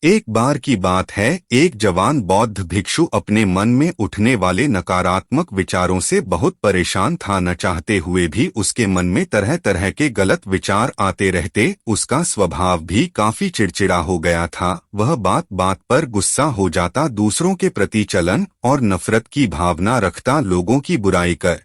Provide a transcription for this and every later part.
एक बार की बात है, एक जवान बौद्ध भिक्षु अपने मन में उठने वाले नकारात्मक विचारों से बहुत परेशान था। न चाहते हुए भी उसके मन में तरह तरह के गलत विचार आते रहते। उसका स्वभाव भी काफी चिड़चिड़ा हो गया था। वह बात बात पर गुस्सा हो जाता, दूसरों के प्रति जलन और नफरत की भावना रखता, लोगों की बुराई कर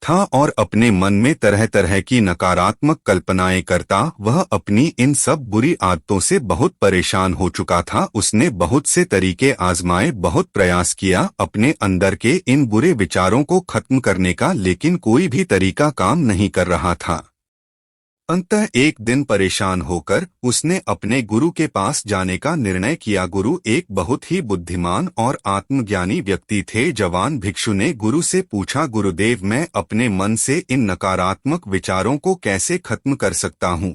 था और अपने मन में तरह तरह की नकारात्मक कल्पनाएं करता। वह अपनी इन सब बुरी आदतों से बहुत परेशान हो चुका था। उसने बहुत से तरीके आजमाए, बहुत प्रयास किया अपने अंदर के इन बुरे विचारों को खत्म करने का, लेकिन कोई भी तरीका काम नहीं कर रहा था। अंततः एक दिन परेशान होकर उसने अपने गुरु के पास जाने का निर्णय किया। गुरु एक बहुत ही बुद्धिमान और आत्मज्ञानी व्यक्ति थे। जवान भिक्षु ने गुरु से पूछा, गुरुदेव, मैं अपने मन से इन नकारात्मक विचारों को कैसे खत्म कर सकता हूँ?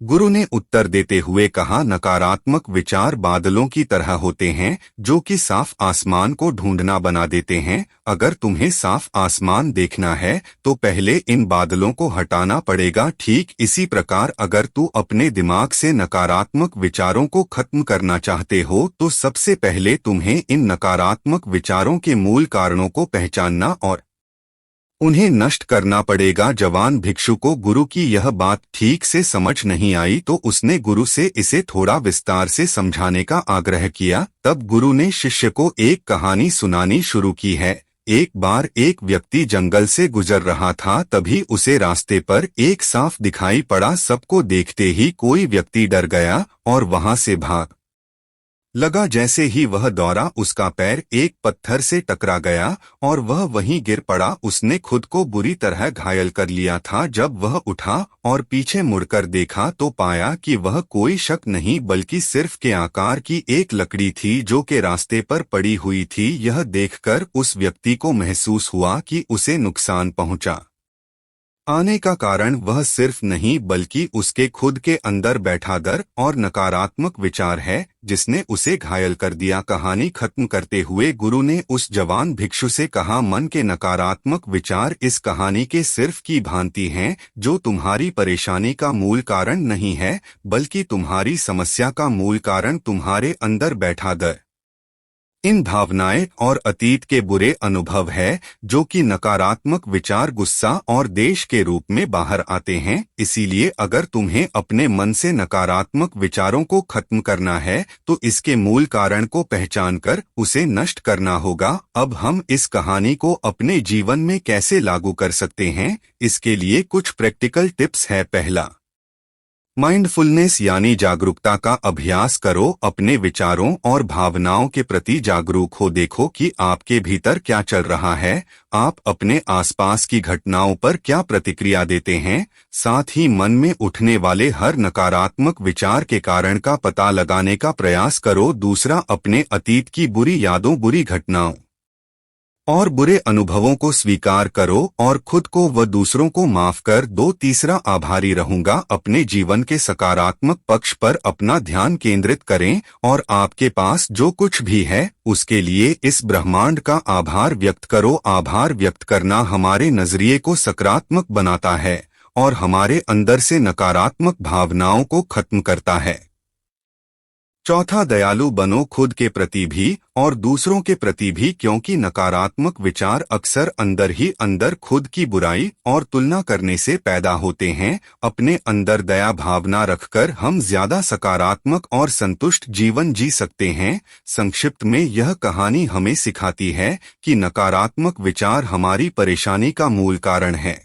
गुरु ने उत्तर देते हुए कहा, नकारात्मक विचार बादलों की तरह होते हैं जो कि साफ आसमान को ढूंढना बना देते हैं। अगर तुम्हें साफ आसमान देखना है तो पहले इन बादलों को हटाना पड़ेगा। ठीक इसी प्रकार अगर तू अपने दिमाग से नकारात्मक विचारों को खत्म करना चाहते हो तो सबसे पहले तुम्हें इन नकारात्मक विचारों के मूल कारणों को पहचानना और उन्हें नष्ट करना पड़ेगा। जवान भिक्षु को गुरु की यह बात ठीक से समझ नहीं आई तो उसने गुरु से इसे थोड़ा विस्तार से समझाने का आग्रह किया। तब गुरु ने शिष्य को एक कहानी सुनानी शुरू की है। एक बार एक व्यक्ति जंगल से गुजर रहा था, तभी उसे रास्ते पर एक सांप दिखाई पड़ा। सबको देखते ही कोई व्यक्ति डर गया और वहां से भाग लगा। जैसे ही वह दौड़ा, उसका पैर एक पत्थर से टकरा गया और वह वहीं गिर पड़ा। उसने खुद को बुरी तरह घायल कर लिया था। जब वह उठा और पीछे मुड़कर देखा तो पाया कि वह कोई शक नहीं बल्कि सिर्फ के आकार की एक लकड़ी थी जो के रास्ते पर पड़ी हुई थी। यह देखकर उस व्यक्ति को महसूस हुआ कि उसे नुकसान पहुंचा आने का कारण वह सिर्फ नहीं बल्कि उसके खुद के अंदर बैठा डर और नकारात्मक विचार है जिसने उसे घायल कर दिया। कहानी खत्म करते हुए गुरु ने उस जवान भिक्षु से कहा, मन के नकारात्मक विचार इस कहानी के सिर्फ की भांति हैं, जो तुम्हारी परेशानी का मूल कारण नहीं है बल्कि तुम्हारी समस्या का मूल कारण तुम्हारे अंदर बैठा डर, इन भावनाएं और अतीत के बुरे अनुभव है जो कि नकारात्मक विचार, गुस्सा और द्वेष के रूप में बाहर आते हैं। इसीलिए अगर तुम्हें अपने मन से नकारात्मक विचारों को खत्म करना है तो इसके मूल कारण को पहचानकर उसे नष्ट करना होगा। अब हम इस कहानी को अपने जीवन में कैसे लागू कर सकते हैं, इसके लिए कुछ प्रैक्टिकल टिप्स है। पहला, माइंडफुलनेस यानी जागरूकता का अभ्यास करो। अपने विचारों और भावनाओं के प्रति जागरूक हो। देखो कि आपके भीतर क्या चल रहा है, आप अपने आसपास की घटनाओं पर क्या प्रतिक्रिया देते हैं। साथ ही मन में उठने वाले हर नकारात्मक विचार के कारण का पता लगाने का प्रयास करो। दूसरा, अपने अतीत की बुरी यादों, बुरी घटनाओं और बुरे अनुभवों को स्वीकार करो और खुद को व दूसरों को माफ कर दो। तीसरा, आभारी रहूंगा। अपने जीवन के सकारात्मक पक्ष पर अपना ध्यान केंद्रित करें और आपके पास जो कुछ भी है उसके लिए इस ब्रह्मांड का आभार व्यक्त करो। आभार व्यक्त करना हमारे नजरिए को सकारात्मक बनाता है और हमारे अंदर से नकारात्मक भावनाओं को खत्म करता है। चौथा, दयालु बनो, खुद के प्रति भी और दूसरों के प्रति भी, क्योंकि नकारात्मक विचार अक्सर अंदर ही अंदर खुद की बुराई और तुलना करने से पैदा होते हैं। अपने अंदर दया भावना रखकर हम ज्यादा सकारात्मक और संतुष्ट जीवन जी सकते हैं। संक्षिप्त में यह कहानी हमें सिखाती है कि नकारात्मक विचार हमारी परेशानी का मूल कारण है।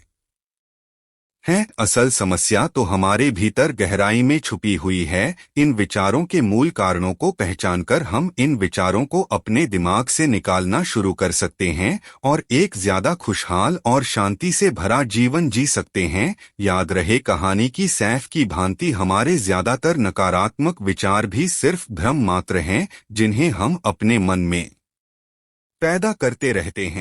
असल समस्या तो हमारे भीतर गहराई में छुपी हुई है। इन विचारों के मूल कारणों को पहचानकर हम इन विचारों को अपने दिमाग से निकालना शुरू कर सकते हैं और एक ज्यादा खुशहाल और शांति से भरा जीवन जी सकते हैं। याद रहे, कहानी की सैफ की भांति हमारे ज्यादातर नकारात्मक विचार भी सिर्फ भ्रम मात्र हैं जिन्हें हम अपने मन में पैदा करते रहते हैं।